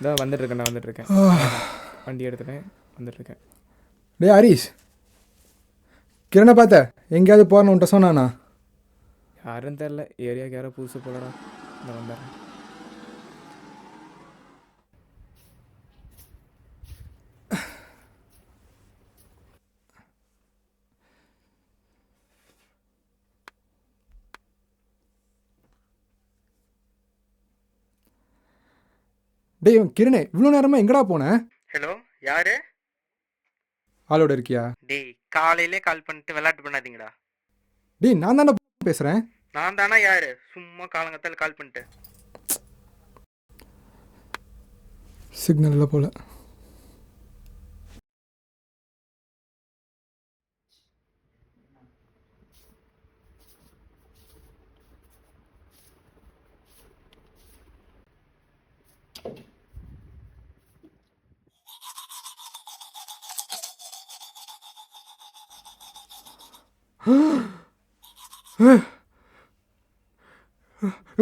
இதான் வந்துட்டுருக்கேன் வண்டி எடுத்துட்டேன் வந்துட்டுருக்கேன். டேய் ஹரிஷ், கிரணை பார்த்த எங்கேயாவது போகிறேன்னு உன்ட்ட சொன்னானா? யாரும் தெரில, ஏரியாவுக்கு யாரோ புதுசு போலடா. இந்த வந்துடுறேன். டேய் கிரணே, இவ்வளோ நேரமாக எங்கடா போனேன்? ஹலோ, யாரு? ஆளோட இருக்கியா? டேய், காலையிலே கால் பண்ணிட்டு விளையாட்டு பண்ணாதீங்கடா. டேய் நான் தானே பேசுகிறேன். நான் தானே யாரு? சும்மா காலங்கத்தால் கால் பண்ணிட்டு. சிக்னல் இல்லை போல.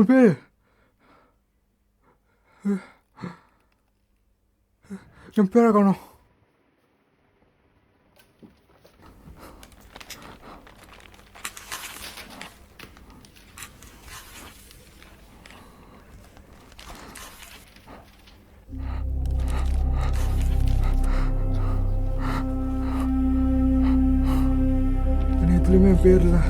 என் பேர் என் பேரை காணோம். எதுலையுமே பேர் இல்லை.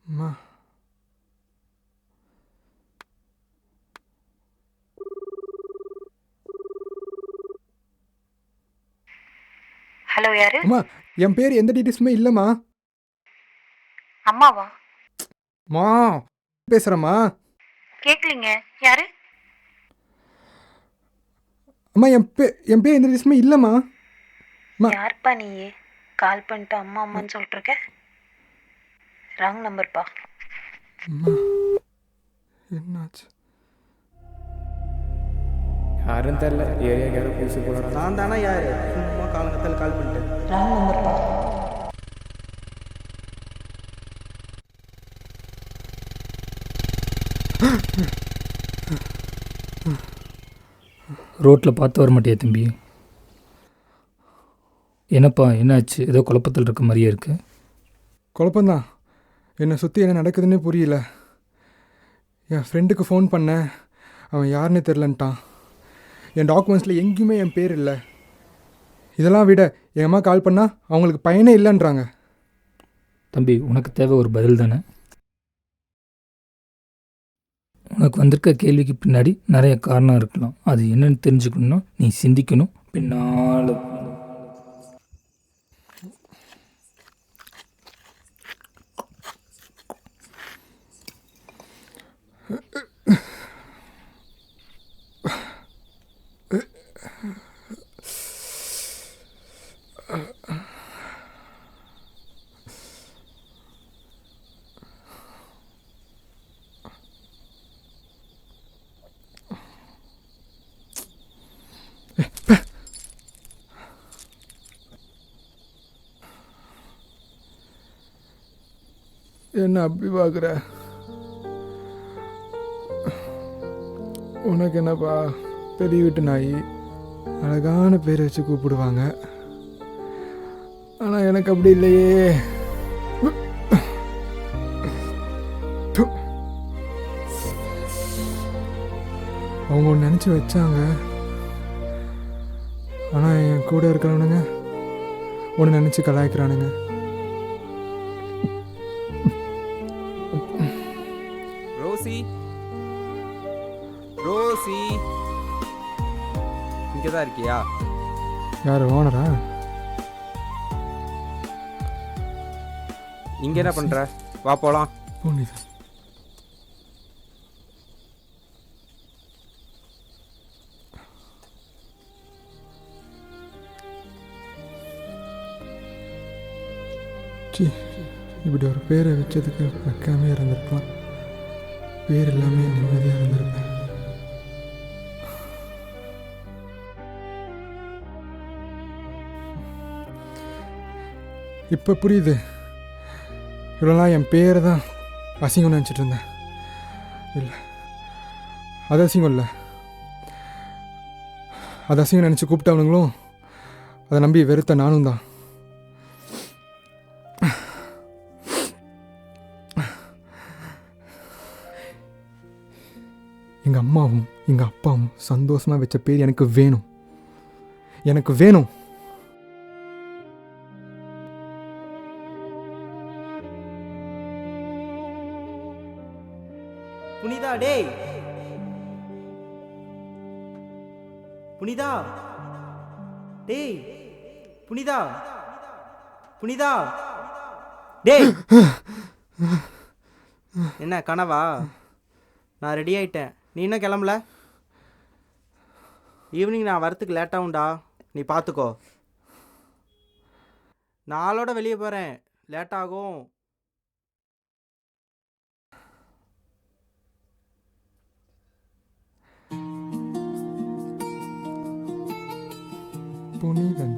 அம்மா, ஹலோ, யாரு? அம்மா என் பேர் எந்த டீட்டெயில்ஸுமே இல்லைம்மா. அம்மாவா? மா பேசுகிறேம்மா. கேட்கலீங்க. யாரு? அம்மா என் பேர் எந்த டீட்டெயில்ஸுமே இல்லைம்மா. அம்மா யாருப்பா நீயே? கால் பண்ணிட்டு அம்மா அம்மான்னு சொல்லிட்டு இருக்க. ராங் நம்பர்ப்பா. அம்மா என்னாச்சு? யாரும் தெரில, ஏரியாவுக்கு யாரோ புதுசு போலடா. நான் தானே யாரு? சும்மா காலங்கத்தால் கால் பண்ணிட்டு. ராங் நம்பர்ப்பா. ரோட்டில் பார்த்து வர மாட்டியா தம்பி? என்னப்பா என்னாச்சு? ஏதோ குழப்பத்தில் இருக்க மாதிரியே இருக்கு. குழப்பந்தான். என்னை சுற்றி என்ன நடக்குதுன்னே புரியல. என் ஃப்ரெண்டுக்கு ஃபோன் பண்ணேன், அவன் யாருன்னே தெரிலன்ட்டான். என் டாக்குமெண்ட்ஸில் எங்கேயுமே என் பேர் இல்லை. இதெல்லாம் விட என் அம்மா கால் பண்ணால் அவங்களுக்கு பையனே இல்லைன்றாங்க. தம்பி, உனக்கு தேவை ஒரு பதில் தானே? உனக்கு வந்திருக்க கேள்விக்கு பின்னாடி நிறைய காரணம் இருக்கலாம். அது என்னன்னு தெரிஞ்சுக்கணும்னா நீ சிந்திக்கணும். பின்னால் என்ன அப்படி பார்க்குற? உனக்கு என்னப்பா, பெரிய வீட்டு நாய், அழகான பேரை வச்சு கூப்பிடுவாங்க. ஆனால் எனக்கு அப்படி இல்லையே. அவங்க ஒன்று நினச்சி வச்சாங்க. ஆனால் என் கூட இருக்கிறவனுங்க ஒன்று நினச்சி கலாய்க்கிறானுங்க. ரோசி, ரோசி, இங்கே தான் இருக்கியா? யார், ஓனரா? இங்கே என்ன பண்ணுற? வா போகலாம். புனிதன். சி, இப்படி ஒரு பேரை வச்சதுக்கு வைக்காமே இருந்திருக்கலாம். பேர் எல்லாமே நிம்மதியாக இருந்திருப்பேன். இப்போ புரியுது. இவ்வளோலாம் என் பேரை தான் அசிங்கம்னு நினச்சிட்டு இருந்தேன். இல்லை, அது அசிங்கம் இல்லை. அது அசிங்கம் நினச்சி கூப்பிட்டவனுங்களும் அதை நம்பி வெறுத்த நானும் தான். எங்கள் அம்மாவும் எங்கள் அப்பாவும் சந்தோஷமாக வச்ச பேர் எனக்கு வேணும். எனக்கு வேணும். புனிதா, டேய் புனிதா, டேய் புனிதா, புனிதா, டேய். என்ன கனவா? நான் ரெடி ஆயிட்டேன். நீ இன்னும் கிளம்பல? ஈவினிங் நான் வரத்துக்கு லேட்டாகும்டா, நீ பார்த்துக்கோ. நாளோட வெளியே போகிறேன், லேட் ஆகும். புனிதன்.